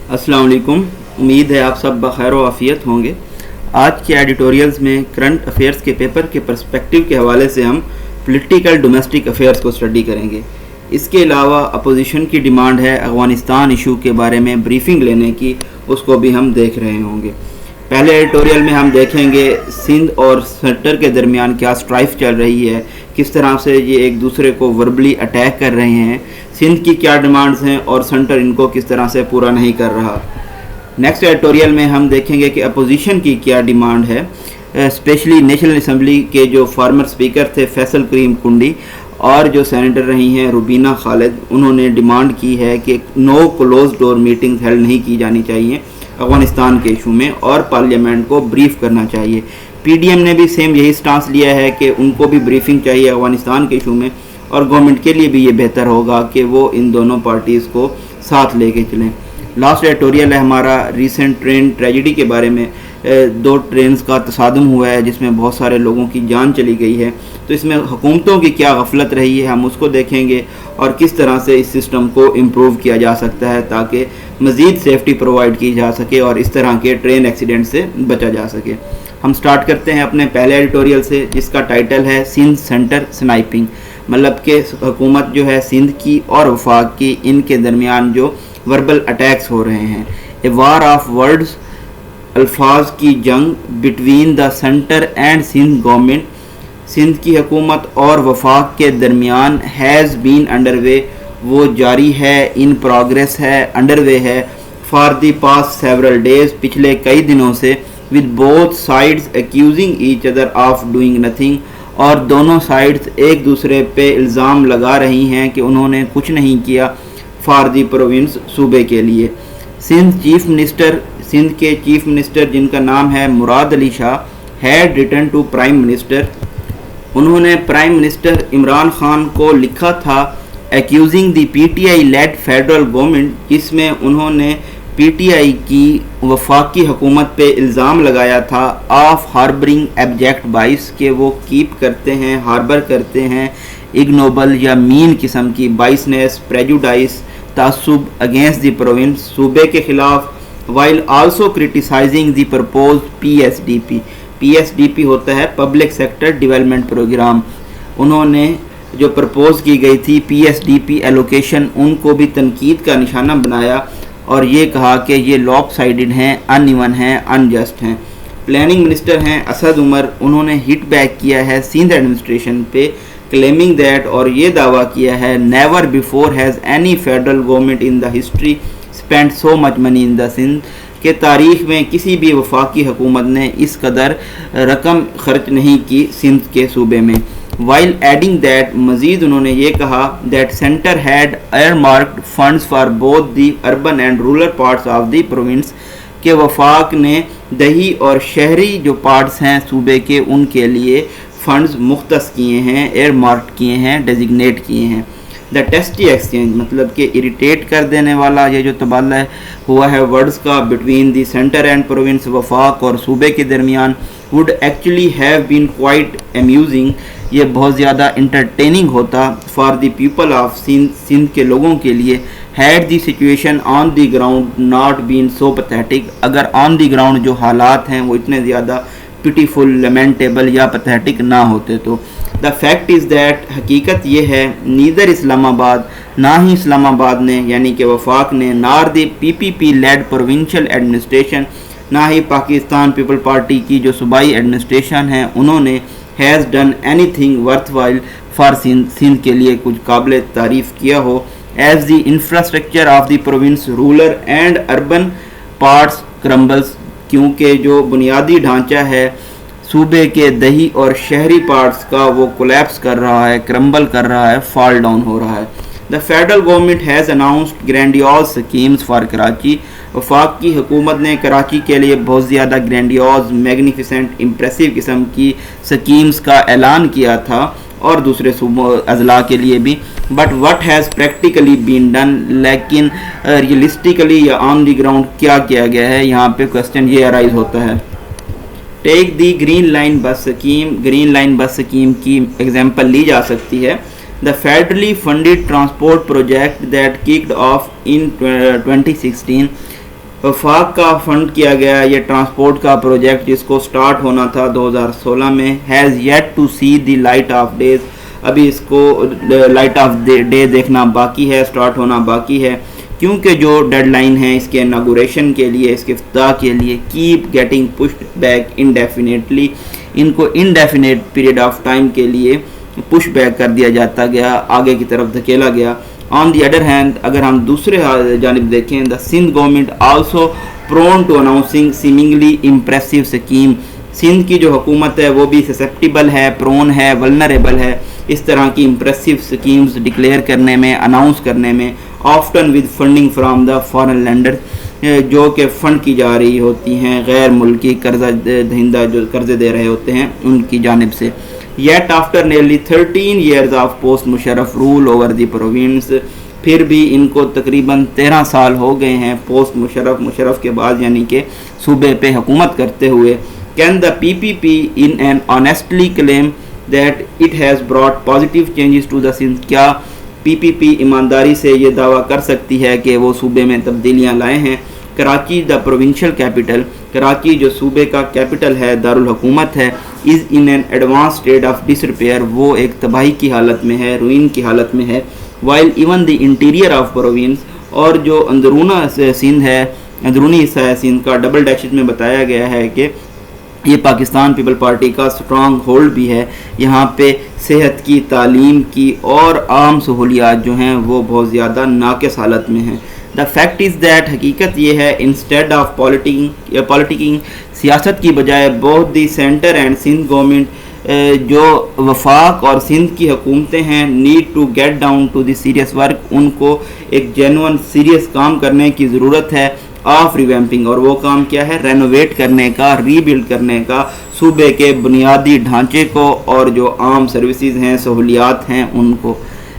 السلام علیکم. امید ہے آپ سب بخیر و عافیت ہوں گے. آج کے ایڈیٹوریلز میں کرنٹ افیئرز کے پیپر کے پرسپیکٹیو کے حوالے سے ہم پولیٹیکل ڈومیسٹک افیئرز کو اسٹڈی کریں گے. اس کے علاوہ اپوزیشن کی ڈیمانڈ ہے افغانستان ایشو کے بارے میں بریفنگ لینے کی، اس کو بھی ہم دیکھ رہے ہوں گے. پہلے ایڈیٹوریل میں ہم دیکھیں گے سندھ اور سینٹر کے درمیان کیا اسٹرائف چل رہی ہے، کس طرح سے یہ ایک دوسرے کو وربلی اٹیک کر رہے ہیں، سندھ کی کیا ڈیمانڈز ہیں اور سینٹر ان کو کس طرح سے پورا نہیں کر رہا. نیکسٹ ایڈیٹوریل میں ہم دیکھیں گے کہ اپوزیشن کی کیا ڈیمانڈ ہے، اسپیشلی نیشنل اسمبلی کے جو فارمر اسپیکر تھے فیصل کریم کنڈی اور جو سینیٹر رہی ہیں روبینہ خالد، انہوں نے ڈیمانڈ کی ہے کہ نو کلوز ڈور میٹنگ ہیلڈ نہیں کی جانی چاہیے افغانستان کے ایشو میں اور پارلیمنٹ کو بریف کرنا چاہیے. پی ڈی ایم نے بھی سیم یہی سٹانس لیا ہے کہ ان کو بھی بریفنگ چاہیے افغانستان کے ایشو میں، اور گورنمنٹ کے لیے بھی یہ بہتر ہوگا کہ وہ ان دونوں پارٹیز کو ساتھ لے کے چلیں. لاسٹ ایڈیٹوریل ہے ہمارا ریسنٹ ٹرین ٹریجڈی کے بارے میں. 2 ٹرینز کا تصادم ہوا ہے جس میں بہت سارے لوگوں کی جان چلی گئی ہے. تو اس میں حکومتوں کی کیا غفلت رہی ہے ہم اس کو دیکھیں گے، اور کس طرح سے اس سسٹم کو امپروو کیا جا سکتا ہے تاکہ مزید سیفٹی پرووائڈ کی جا سکے اور اس طرح کے ٹرین ایکسیڈنٹ سے بچا جا سکے. ہم سٹارٹ کرتے ہیں اپنے پہلے ایڈیٹوریل سے جس کا ٹائٹل ہے سندھ سینٹر سنائپنگ. مطلب کہ حکومت جو ہے سندھ کی اور وفاق کی، ان کے درمیان جو وربل اٹیکس ہو رہے ہیں. اے وار آف ورڈز، الفاظ کی جنگ between the centre and Sindh government, Sindh کی حکومت اور وفاق کے درمیان ہیز بین انڈر وے، وہ جاری ہے، ان پروگریس ہے، انڈر وے ہے، for the past several days, پچھلے کئی دنوں سے، with both sides accusing each other of doing nothing, اور دونوں سائڈز ایک دوسرے پہ الزام لگا رہی ہیں کہ انہوں نے کچھ نہیں کیا فار دی پروونس، صوبے کے لیے. سندھ کے چیف منسٹر جن کا نام ہے Murad Ali Shah had written to prime minister, انہوں نے پرائم منسٹر عمران خان کو لکھا تھا accusing the P T I led federal government, جس میں انہوں نے پی ٹی آئی کی وفاقی حکومت پہ الزام لگایا تھا آف ہاربرنگ ایبجیکٹ بائس، کہ وہ کیپ کرتے ہیں، ہاربر کرتے ہیں اگنوبل یا مین قسم کی بائسنس، پریجوڈائس، تعصب اگینسٹ دی پروونس، صوبے کے خلاف، while also criticizing the propose P S D P. P S D P ہوتا ہے پبلک سیکٹر ڈیولپمنٹ پروگرام. انہوں نے جو پرپوز کی گئی تھی P S D P allocation, ان کو بھی تنقید کا نشانہ بنایا اور یہ کہا کہ یہ لاپ سائڈڈ ہیں، ان ایون ہیں، ان جسٹ ہیں. پلاننگ منسٹر ہیں اسد عمر، انہوں نے ہٹ بیک کیا ہے سندھ ایڈمنسٹریشن پہ، claiming that، اور یہ دعویٰ کیا ہے never before has any federal government in the history spent so much money in the Sindh، کہ تاریخ میں کسی بھی وفاقی حکومت نے اس قدر رقم خرچ نہیں کی سندھ کے صوبے میں. while adding that، مزید انہوں نے یہ کہا that center had earmarked funds for both the urban and rural parts of the province، کہ وفاق نے دیہی اور شہری جو پارٹس ہیں صوبے کے ان کے لیے فنڈز مختص کیے ہیں، ایئر مارک کیے ہیں، ڈیزگنیٹ کیے ہیں. دا ٹیسٹی ایکسچینج، مطلب کہ اریٹیٹ کر دینے والا یہ جو تبادلہ ہوا ہے ورڈز کا between the centre and province, وفاق اور صوبے کے درمیان، would actually have been quite amusing, یہ بہت زیادہ انٹرٹیننگ ہوتا for the people of Sindh کے لوگوں کے لیے، had the situation on the ground not been so pathetic, اگر آن دی گراؤنڈ جو حالات ہیں وہ اتنے زیادہ پیٹیفل، لیمنٹیبل یا پیتھیٹک نہ ہوتے تو. دا فیکٹ از دیٹ، حقیقت یہ ہے، نیدر اسلام آباد، نہ ہی اسلام آباد نے یعنی کہ وفاق نے، نار دی پی پی پی لیڈ پروونشل ایڈمنسٹریشن، نہ ہی پاکستان پیپل پارٹی کی جو صوبائی ایڈمنسٹریشن ہے انہوں نے has done anything worthwhile for Sindh کے لیے کچھ قابل تعریف کیا ہو. As the infrastructure of the province rural and urban parts crumbles, کیونکہ جو بنیادی ڈھانچہ ہے صوبے کے دیہی اور شہری پارٹس کا وہ کولیپس کر رہا ہے، کرمبل کر رہا ہے، فال ڈاؤن ہو رہا ہے. The federal government has announced گرینڈیوز schemes for Karachi, وفاق کی حکومت نے کراچی کے لیے بہت زیادہ گرینڈیوز، میگنیفیسنٹ، امپریسو قسم کی سکیمز کا اعلان کیا تھا اور دوسرے صوبوں اضلاع کے لیے بھی. But what has practically been done, لیکن ریئلسٹیکلی یا آن دی گراؤنڈ کیا کیا گیا ہے، یہاں پہ کوسچن یہ ارائز ہوتا ہے. Take the green line bus scheme, green line bus scheme کی ایگزامپل لی جا سکتی ہے. The federally funded transport project that kicked off in 2016 وفاق کا فنڈ کیا گیا یہ ٹرانسپورٹ کا پروجیکٹ جس کو سٹارٹ ہونا تھا 2016 میں has yet to see the light of days, ابھی اس کو لائٹ آف ڈے دیکھنا باقی ہے، سٹارٹ ہونا باقی ہے، کیونکہ جو ڈیڈ لائن ہے اس کے اناگوریشن کے لیے، اس کے افتتاح کے لیے keep getting pushed back indefinitely, ان کو انڈیفینیٹ پیریڈ آف ٹائم کے لیے پش بیک کر دیا جاتا گیا، آگے کی طرف دھکیلا گیا۔ آن دی ادر ہینڈ اگر ہم دوسرے جانب دیکھیں، the Sindh government also prone to announcing seemingly impressive scheme, Sindh کی جو حکومت ہے وہ بھی سسیپٹیبل ہے، پرون ہے، ولنریبل ہے اس طرح کی امپریسو اسکیمز ڈکلیئر کرنے میں، اناؤنس کرنے میں، often with funding from the foreign lander, جو کہ فنڈ کی جا رہی ہوتی ہیں غیر ملکی قرضہ دہندہ جو قرضے دے رہے ہوتے ہیں ان کی جانب سے۔ Yet after nearly 13 years of post Musharraf rule over the province، پھر بھی ان کو تقریباً 13 سال ہو گئے ہیں پوسٹ مشرف کے بعد، یعنی کہ صوبے پہ حکومت کرتے ہوئے۔ Can the PPP in an honestly claim that it has brought positive changes to the Sindh؟ کیا PPP ایمانداری سے یہ دعویٰ کر سکتی ہے کہ وہ صوبے میں تبدیلیاں لائے ہیں؟ Karachi the provincial capital, Karachi جو صوبے کا کیپٹل ہے، دارالحکومت ہے، is in an advance state of disrepair, وہ ایک تباہی کی حالت میں ہے، روئن کی حالت میں ہے۔ While even the interior of province, اور جو اندرونہ سندھ ہے، اندرونی حصہ ہے سندھ کا، ڈبل ڈیشز میں بتایا گیا ہے کہ یہ پاکستان پیپل پارٹی کا سٹرانگ ہولڈ بھی ہے، یہاں پہ صحت کی، تعلیم کی اور عام سہولیات جو ہیں وہ بہت زیادہ ناقص حالت میں ہیں۔ دا فیکٹ از دیٹ، حقیقت یہ ہے، انسٹیڈ آف پالیٹکنگ، سیاست کی بجائے both the centre and Sindh government, جو وفاق اور سندھ کی حکومتیں ہیں، need to get down to the serious work, ان کو ایک جینون سیریس کام کرنے کی ضرورت ہے، آف ریویمپنگ، اور وہ کام کیا ہے؟ رینوویٹ کرنے کا، ری بلڈ کرنے کا صوبے کے بنیادی ڈھانچے کو اور جو عام سروسز ہیں، سہولیات ہیں ان کو۔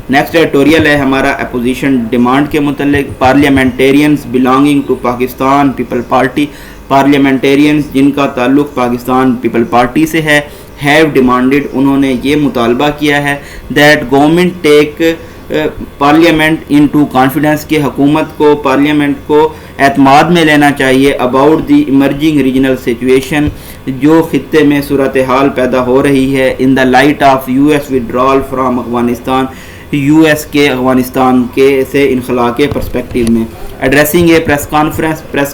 نیکسٹ ایڈیٹوریل ہے ہمارا اپوزیشن ڈیمانڈ کے متعلق۔ Parliamentarians belonging to Pakistan People Party, parliamentarians جن کا تعلق پاکستان پیپل پارٹی سے ہے، ہیو ڈیمانڈڈ، انہوں نے یہ مطالبہ کیا ہے، that government take parliament into confidence, کہ حکومت کو پارلیمنٹ کو اعتماد میں لینا چاہیے، about the emerging regional situation, جو خطے میں صورتحال پیدا ہو رہی ہے، in the light of U S withdrawal from Afghanistan, U S کے افغانستان کے سے انخلا کے پرسپیکٹیو میں۔ ایڈریسنگ اے پریس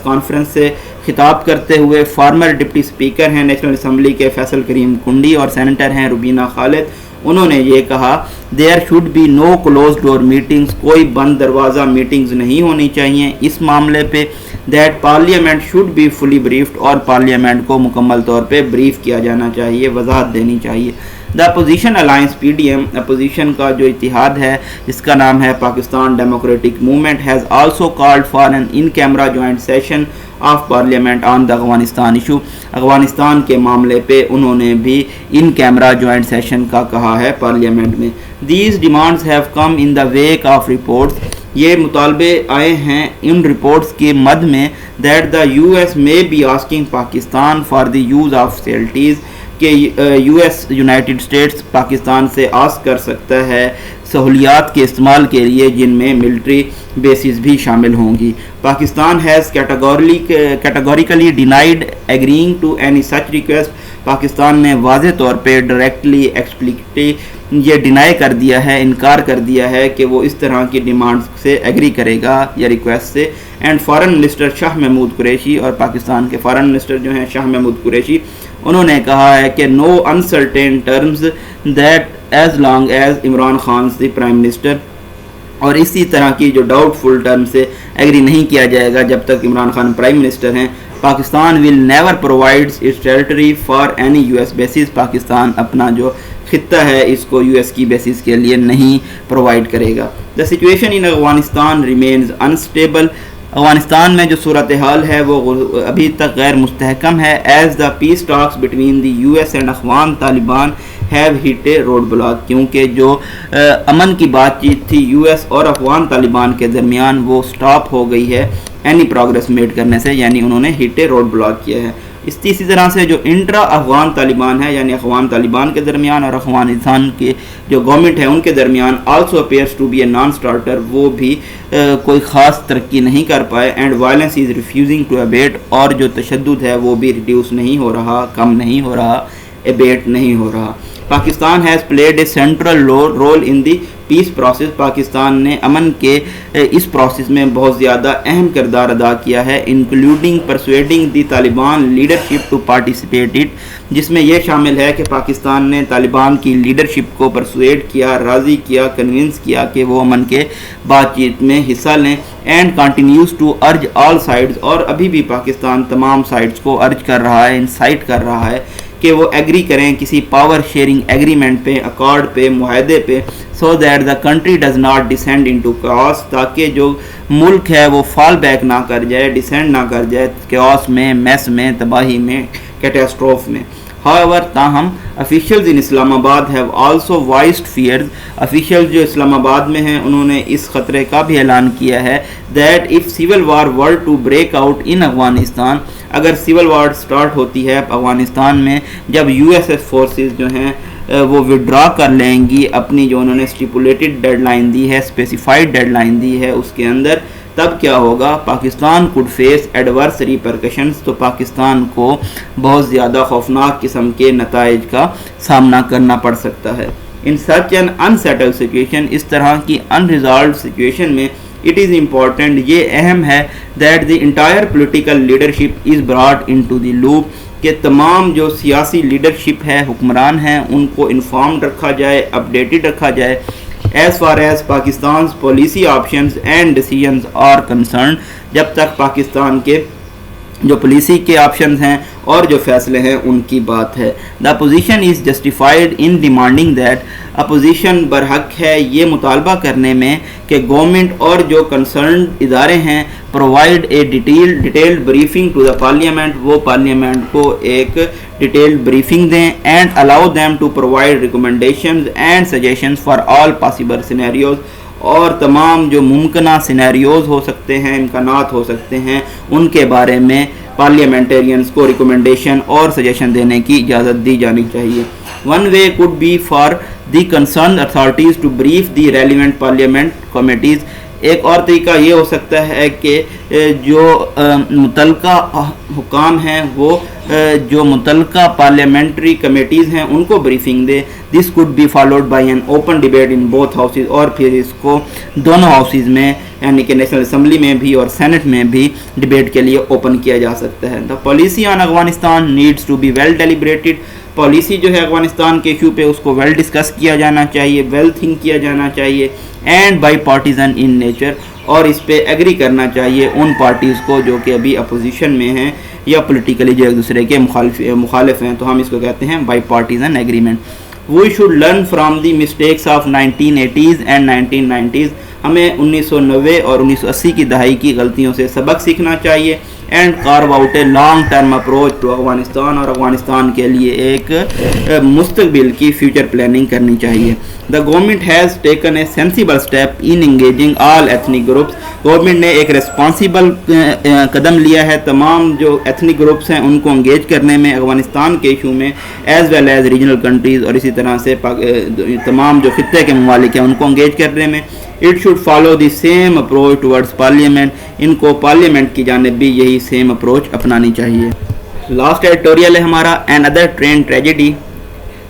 کانفرنس سے خطاب کرتے ہوئے فارمر ڈپٹی اسپیکر ہیں نیشنل اسمبلی کے فیصل کریم کنڈی اور سینیٹر ہیں روبینہ خالد، انہوں نے یہ کہا، there should be no close door meetings, کوئی بند دروازہ میٹنگز نہیں ہونی چاہیے اس معاملے پہ، that parliament should be fully briefed, اور پارلیمنٹ کو مکمل طور پہ بریف کیا جانا چاہیے، وضاحت دینی چاہیے۔ The opposition alliance P D M, opposition کا جو اتحاد ہے جس کا نام ہے Pakistan Democratic Movement, has also called for an in camera joint session of parliament on the Afghanistan issue, Afghanistan کے معاملے پہ انہوں نے بھی ان کیمرا جوائنٹ سیشن کا کہا ہے پارلیمنٹ میں۔ These demands have come in the wake of reports, یہ مطالبے آئے ہیں ان رپورٹس کے مد میں، that the U S may be asking Pakistan for the use of facilities, کہ U S United States Pakistan سے آسک کر سکتا ہے سہولیات کے استعمال کے لیے جن میں ملٹری بیسز بھی شامل ہوں گی۔ Pakistan has categorically denied agreeing to any such request, Pakistan نے واضح طور پہ ڈائریکٹلی ایکسپلیکٹلی یہ ڈینائی کر دیا ہے، انکار کر دیا ہے کہ وہ اس طرح کی ڈیمانڈ سے ایگری کرے گا یا ریکویسٹ سے۔ And foreign minister Shah Mahmood Qureshi, اور پاکستان کے فارن منسٹر جو ہیں شاہ محمود قریشی، انہوں نے کہا ہے کہ no uncertain terms that as long as Imran Khan the prime minister, اور اسی طرح کی جو ڈاؤٹ فل ٹرم سے ایگری نہیں کیا جائے گا جب تک عمران خان پرائم منسٹر ہیں۔ Pakistan will never provides its territory for any U S bases, Pakistan اپنا جو خطہ ہے اس کو یو ایس کی بیسز کے لیے نہیں پرووائڈ کرے گا۔ The situation in Afghanistan remains unstable, Afghanistan میں جو صورتحال ہے وہ ابھی تک غیر مستحکم ہے، as the peace talks between the U S and Afghan Taliban have hit a roadblock, کیونکہ جو امن کی بات چیت تھی یو ایس اور افغان طالبان کے درمیان وہ سٹاپ ہو گئی ہے اینی پروگرس میڈ کرنے سے، یعنی انہوں نے ہٹ اے روڈ بلاک کیا ہے۔ اسی طرح سے جو انٹرا افغان طالبان ہے، یعنی افغان طالبان کے درمیان اور افغانستان کے جو گورنمنٹ ہے ان کے درمیان also appears to be a non starter, وہ بھی کوئی خاص ترقی نہیں کر پائے. And violence is refusing to abate, اور جو تشدد ہے وہ بھی ریڈیوس نہیں ہو رہا، کم نہیں ہو رہا، ابیٹ نہیں ہو رہا. Pakistan has played a central role in the peace process. Pakistan نے امن کے اس پروسیس میں بہت زیادہ اہم کردار ادا کیا ہے، including persuading the Taliban leadership to participate it, جس میں یہ شامل ہے کہ پاکستان نے طالبان کی لیڈرشپ کو پرسویڈ کیا، راضی کیا، کنونس کیا کہ وہ امن کے بات چیت میں حصہ لیں. And continues to urge all sides, اور ابھی بھی پاکستان تمام سائڈز کو ارج کر رہا ہے، انسائٹ کر رہا ہے کہ وہ ایگری کریں کسی پاور شیئرنگ ایگریمنٹ پہ، اکارڈ پہ، معاہدے پہ، so that the country does not descend into chaos, تاکہ جو ملک ہے وہ فال بیک نہ کر جائے، ڈسینڈ نہ کر جائے کیوس میں، میس میں، تباہی میں، کیٹاسٹروف میں. However, تاہم officials in اسلام آباد have also voiced fears. officials جو اسلام آباد میں ہیں انہوں نے اس خطرے کا بھی اعلان کیا ہے that if civil war were to break out in Afghanistan, اگر سول وار سٹارٹ ہوتی ہے افغانستان میں، جب یو ایس ایس فورسز جو ہیں وہ وڈرا کر لیں گی اپنی جو انہوں نے اسٹیپولیٹڈ ڈیڈ لائن دی ہے، اسپیسیفائڈ ڈیڈ لائن دی ہے اس کے اندر، تب کیا ہوگا؟ Pakistan could face adverse repercussions. تو پاکستان کو بہت زیادہ خوفناک قسم کے نتائج کا سامنا کرنا پڑ سکتا ہے. ان سچ این انسیٹل سچویشن، اس طرح کی انریزالوڈ سچویشن میں اٹ از امپورٹنٹ، یہ اہم ہے that the entire political leadership is brought into the loop, کہ تمام جو سیاسی لیڈرشپ ہے، حکمران ہیں، ان کو انفارمڈ رکھا جائے، اپڈیٹڈ رکھا جائے as far as Pakistan's policy options and decisions are concerned، جب تک پاکستان کے جو پالیسی کے آپشنز ہیں اور جو فیصلے ہیں ان کی بات ہے. The opposition is justified in demanding that، opposition برحق ہے یہ مطالبہ کرنے میں کہ گورنمنٹ اور جو کنسرنڈ ادارے ہیں provide a detailed briefing to the parliament، وہ پارلیمنٹ کو ایک ڈیٹیلڈ بریفنگ دیں، and allow them to provide recommendations and suggestions for all possible scenarios، اور تمام جو ممکنہ سینیریوز ہو سکتے ہیں، امکانات ہو سکتے ہیں، ان کے بارے میں پارلیمنٹیرینز کو ریکمنڈیشن اور سجیشن دینے کی اجازت دی جانی چاہیے. One way could be for the concerned authorities to brief the relevant parliament committees. ایک اور طریقہ یہ ہو سکتا ہے کہ جو متعلقہ حکام ہیں وہ جو متعلقہ پارلیمنٹری کمیٹیز ہیں ان کو بریفنگ دے. This could be followed by an open debate in both houses, اور پھر اس کو دونوں ہاؤسز میں یعنی کہ نیشنل اسمبلی میں بھی اور سینٹ میں بھی ڈیبیٹ کے لیے اوپن کیا جا سکتا ہے. The policy on Afghanistan needs to be well deliberated. Policy جو ہے افغانستان کے ایشو پہ اس کو ویل ڈسکس کیا جانا چاہیے، ویل تھنک کیا جانا چاہیے، and bipartisan in nature, اور اس پہ ایگری کرنا چاہیے ان پارٹیز کو جو کہ ابھی اپوزیشن میں ہیں یا پولیٹیکلی جو ایک دوسرے کے مخالف ہیں، تو ہم اس کو کہتے ہیں bipartisan agreement. We should learn from the mistakes of 1980s and 1990s. ہمیں 1990 اور 1980 کی دہائی کی غلطیوں سے سبق سیکھنا چاہیے. And carve out a long term approach to Afghanistan, اور افغانستان کے لیے ایک مستقبل کی فیوچر پلاننگ کرنی چاہیے. The government has taken a sensible step in engaging all ethnic groups. Government نے ایک ریسپانسیبل قدم لیا ہے تمام جو ایتھنک گروپس ہیں ان کو انگیج کرنے میں افغانستان کے ایشو میں، as well as regional countries, اور اسی طرح سے تمام جو خطے کے ممالک ہیں ان کو انگیج کرنے میں. It should follow the same approach towards parliament. ان کو پارلیمنٹ کی جانب بھی یہی سیم اپروچ اپنانی چاہیے. لاسٹ ایڈیٹوریل ہے ہمارا another train tragedy.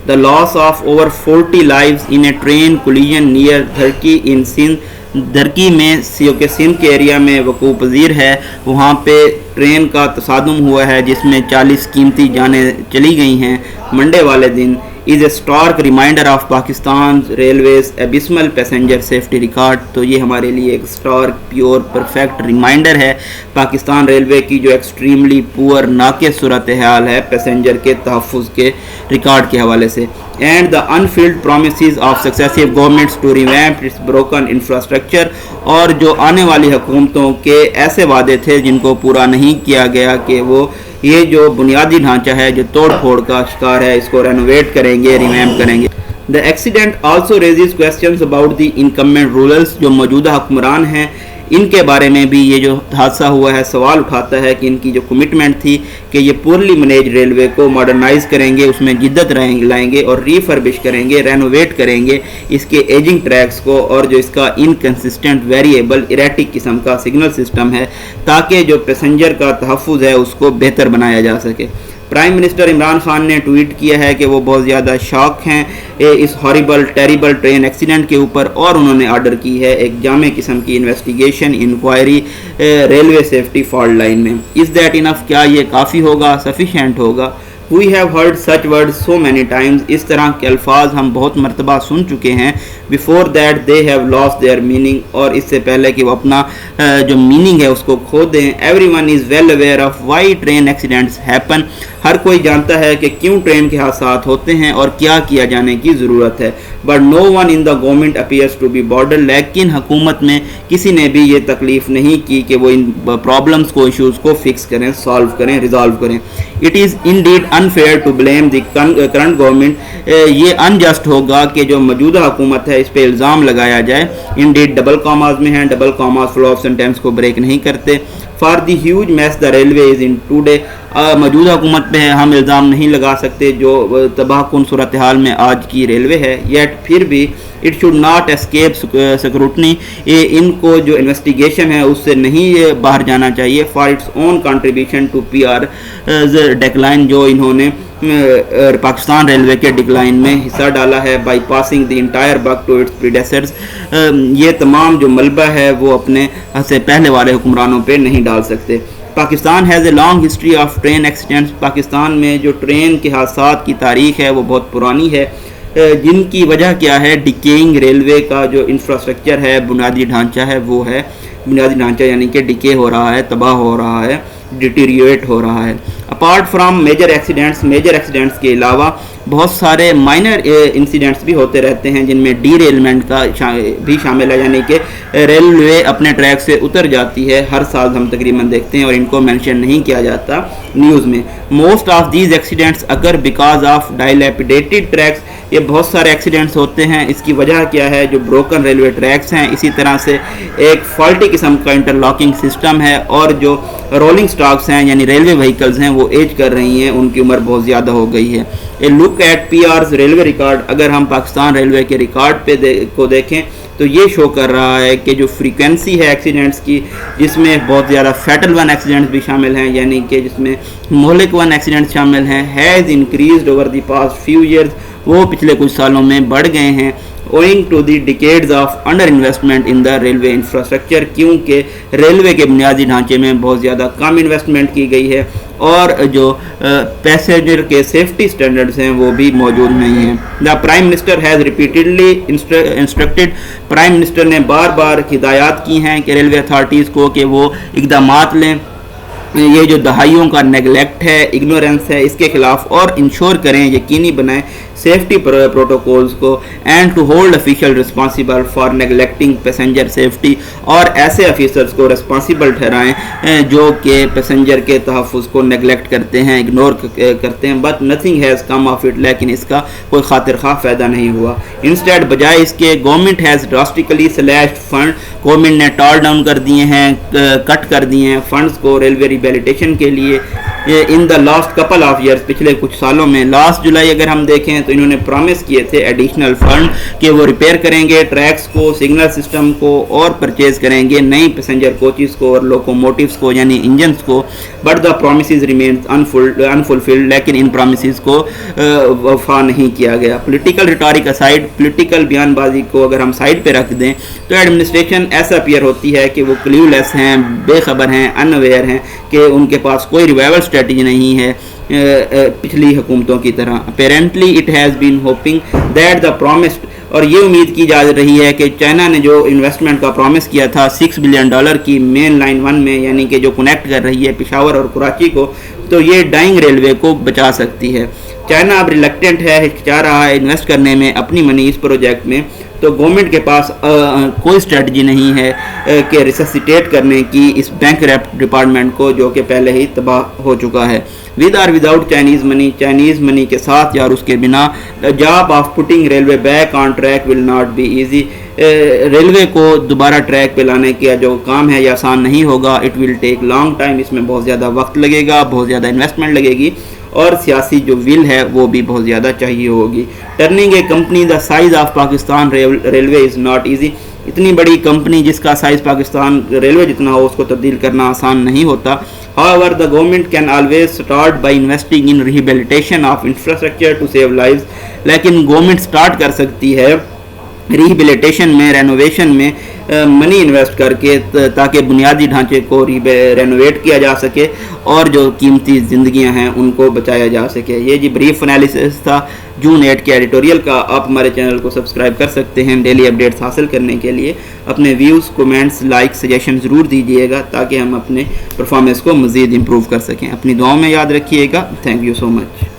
The loss of over 40 lives in a train collision near Daharki in Sindh. Daharki میں کہ سندھ کے ایریا میں وقوع پذیر ہے، وہاں پہ ٹرین کا تصادم ہوا ہے جس میں 40 قیمتی جانیں چلی گئی ہیں منڈے والے دن. is a stark reminder of Pakistan's railways abysmal passenger safety record. تو یہ ہمارے لیے ایک stark, pure, perfect reminder ہے پاکستان ریلوے کی جو ایکسٹریملی پور ناقص صورتحال ہے پیسنجر کے تحفظ کے ریکارڈ کے حوالے سے. and the unfulfilled promises of successive governments to revamp its broken infrastructure. اور جو آنے والی حکومتوں کے ایسے وعدے تھے جن کو پورا نہیں کیا گیا کہ وہ یہ جو بنیادی ڈھانچہ ہے جو توڑ پھوڑ کا شکار ہے اس کو رینوویٹ کریں گے، ریویمپ کریں گے. The accident also raises questions about the incumbent rulers. جو موجودہ حکمران ہیں ان کے بارے میں بھی یہ جو حادثہ ہوا ہے سوال اٹھاتا ہے کہ ان کی جو کمٹمنٹ تھی کہ یہ پورلی مینیج ریلوے کو ماڈرنائز کریں گے، اس میں جدت لائیں گے اور ریفربش کریں گے، رینوویٹ کریں گے اس کے ایجنگ ٹریکس کو، اور جو اس کا انکنسسٹنٹ ویریبل ایریٹک قسم کا سگنل سسٹم ہے تاکہ جو پیسنجر کا تحفظ ہے اس کو بہتر بنایا جا سکے۔ پرائم منسٹر عمران خان نے ٹویٹ کیا ہے کہ وہ بہت زیادہ شاک ہیں اس ہاریبل ٹیریبل ٹرین ایکسیڈنٹ کے اوپر، اور انہوں نے آرڈر کی ہے ایک جامع قسم کی investigation inquiry railway safety fault line میں۔ Is that enough? کیا یہ کافی ہوگا، سفیشینٹ ہوگا؟ We have heard such words so many times، اس طرح کے الفاظ ہم بہت مرتبہ سن چکے ہیں۔ before that they have lost their meaning، اور اس سے پہلے کہ وہ اپنا جو میننگ ہے اس کو کھو دیں۔ everyone is well aware of why train accidents happen، ہر کوئی جانتا ہے کہ کیوں ٹرین کے حادثات ہوتے ہیں اور کیا کیا جانے کی ضرورت ہے۔ but no one in the government appears to be bothered، لیکن حکومت میں کسی نے بھی یہ تکلیف نہیں کی کہ وہ ان پرابلمز کو، ایشوز کو فکس کریں، سالو کریں، ریزالو کریں۔ it is indeed unfair to blame the current government، یہ انجسٹ ہوگا کہ جو موجودہ حکومت ہے اس پہ الزام لگایا جائے۔ indeed ڈبل کاماز میں ہیں، double commas flow of sentence کو بریک نہیں کرتے۔ for the huge mess the railway is in today، موجودہ حکومت پہ ہم الزام نہیں لگا سکتے جو تباہ کن صورتحال میں آج کی ریلوے ہے، yet پھر بھی it should not escape scrutiny، ان کو جو انویسٹیگیشن ہے اس سے نہیں باہر جانا چاہیے۔ for its own contribution to PR decline, جو انہوں نے پاکستان ریلوے کے ڈکلائن میں حصہ ڈالا ہے، by passing the entire buck to its predecessors, یہ تمام جو ملبہ ہے وہ اپنے سے پہلے والے حکمرانوں پہ نہیں ڈال سکتے۔ Pakistan has a long history of train accidents, Pakistan میں جو ٹرین کے حادثات کی تاریخ ہے وہ بہت پرانی ہے، جن کی وجہ کیا ہے؟ ڈکیئنگ ریلوے کا جو انفراسٹرکچر ہے، بنیادی ڈھانچہ ہے، وہ ہے بنیادی ڈھانچہ یعنی کہ ڈکے ہو رہا ہے، تباہ ہو رہا ہے، ڈیٹیریویٹ ہو رہا ہے۔ اپارٹ فرام میجر ایکسیڈنٹس کے علاوہ بہت سارے مائنر انسیڈنٹس بھی ہوتے رہتے ہیں جن میں ڈی ریلمنٹ کا بھی شامل ہے، یعنی کہ ریلوے اپنے ٹریک سے اتر جاتی ہے، ہر سال ہم تقریباً دیکھتے ہیں اور ان کو مینشن نہیں کیا جاتا نیوز میں۔ موسٹ آف دیز ایکسیڈنٹس اگر بیکاز آف ڈائلیپیڈیٹڈ ٹریکس، یہ بہت سارے ایکسیڈنٹس ہوتے ہیں، اس کی وجہ کیا ہے؟ جو بروکن ریلوے ٹریکس ہیں، اسی طرح سے ایک فالٹی قسم کا انٹرلاکنگ سسٹم ہے، اور جو رولنگ سٹاکس ہیں یعنی ریلوے وہیکلز ہیں وہ ایج کر رہی ہیں، ان کی عمر بہت زیادہ ہو گئی ہے۔ A look at PR's railway record, اگر ہم پاکستان ریلوے کے ریکارڈ پہ کو دیکھیں تو یہ شو کر رہا ہے کہ جو فریکوینسی ہے ایکسیڈنٹس کی، جس میں بہت زیادہ فیٹل ون ایکسیڈنٹس بھی شامل ہیں، یعنی کہ جس میں مہلک ون ایکسیڈنٹس شامل ہیں، has increased over the past few years, وہ پچھلے کچھ سالوں میں بڑھ گئے ہیں، owing to the decades of under investment in the railway infrastructure، کیونکہ ریلوے کے بنیادی ڈھانچے میں بہت زیادہ کم انویسٹمنٹ کی گئی ہے، اور جو پیسنجر کے سیفٹی سٹینڈرڈز ہیں وہ بھی موجود نہیں ہیں۔ The prime minister has repeatedly انسٹرکٹڈ، prime minister نے بار بار ہدایات کی ہیں کہ ریلوے اتھارٹیز کو کہ وہ اقدامات لیں، یہ جو دہائیوں کا نیگلیکٹ ہے، اگنورنس ہے، اس کے خلاف، اور انشور کریں، یقینی بنائیں سیفٹی پروٹوکولز کو، and to hold official responsible for neglecting passenger safety, اور ایسے آفیسرز کو رسپانسیبل ٹھہرائیں جو کہ پیسنجر کے تحفظ کو نیگلیکٹ کرتے ہیں، اگنور کرتے ہیں۔ But nothing has come of it, لیکن اس کا کوئی خاطر خواہ فائدہ نہیں ہوا۔ انسٹیڈ بجائے اس کے government has drastically سلیشڈ fund, government نے ٹال ڈاؤن کر دیے ہیں، کٹ کر دیے ہیں فنڈز کو ریلوے ریبیلیٹیشن کے لیے in the last couple of years, پچھلے کچھ سالوں میں۔ لاسٹ جولائی اگر ہم دیکھیں تو انہوں نے پرومس کیے تھے ایڈیشنل فنڈ کہ وہ ریپیئر کریں گے ٹریکس کو، سگنل سسٹم کو، اور پرچیز کریں گے نئی پیسنجر کوچز کو اور لوکوموٹیوز کو یعنی انجنز کو، but the promises remains unfulfilled, لیکن ان پرومسز کو وفا نہیں کیا گیا۔ پولیٹیکل ریٹورک اسائڈ، پولیٹیکل بیان بازی کو اگر ہم سائڈ پہ رکھ دیں تو ایڈمنسٹریشن ایسا اپیئر ہوتی ہے کہ وہ کلیو لیس ہیں، بے خبر ہیں، ان اویئر ہیں، کہ ان کے پاس کوئی ریوائول اسٹریٹجی نہیں ہے پچھلی حکومتوں کی طرح۔ Apparently it has been hoping that the promised, اور یہ امید کی جا رہی ہے کہ چائنا نے جو انویسٹمنٹ کا پرومس کیا تھا $6 بلین کی مین لائن 1 میں، یعنی کہ جو کنیکٹ کر رہی ہے پشاور اور کراچی کو، تو یہ ڈائنگ ریلوے کو بچا سکتی ہے۔ چائنا اب ریلیکٹنٹ ہے، ہچکچا رہا ہے انویسٹ کرنے میں اپنی منی اس پروجیکٹ میں، تو گورنمنٹ کے پاس کوئی اسٹریٹجی نہیں ہے کہ ریسسیٹیٹ کرنے کی اس بینک ڈپارٹمنٹ کو جو کہ پہلے ہی تباہ ہو چکا ہے. ود اور وداؤٹ چائنیز منی کے ساتھ یا اس کے بنا job of putting railway back on track will not be easy. Railway کو دوبارہ ٹریک پہ لانے کا جو کام ہے یہ آسان نہیں ہوگا. It will take long time. اس میں بہت زیادہ وقت لگے گا, بہت زیادہ انویسٹمنٹ لگے گی, اور سیاسی جو ول ہے وہ بھی بہت زیادہ چاہیے ہوگی. Turning a company the size of Pakistan railway is not easy. اتنی بڑی کمپنی جس کا سائز پاکستان ریلوے جتنا ہو اس کو تبدیل کرنا آسان نہیں ہوتا. However, the government can always start by investing in rehabilitation of infrastructure to save lives. لیکن گورنمنٹ سٹارٹ کر سکتی ہے ریہیبلیٹیشن میں, رینوویشن میں منی انویسٹ کر کے, تاکہ بنیادی ڈھانچے کو رینوویٹ کیا جا سکے اور جو قیمتی زندگیاں ہیں ان کو بچایا جا سکے. یہ جی بریف انالیسس تھا جون 8 کے ایڈیٹوریل کا. آپ ہمارے چینل کو سبسکرائب کر سکتے ہیں ڈیلی اپڈیٹس حاصل کرنے کے لیے. اپنے ویوز, کومنٹس, لائک, سجیشن ضرور دیجیے گا تاکہ ہم اپنے پرفارمنس کو مزید امپروو کر سکیں. اپنی دعاؤں میں یاد رکھیے گا. Thank you so much.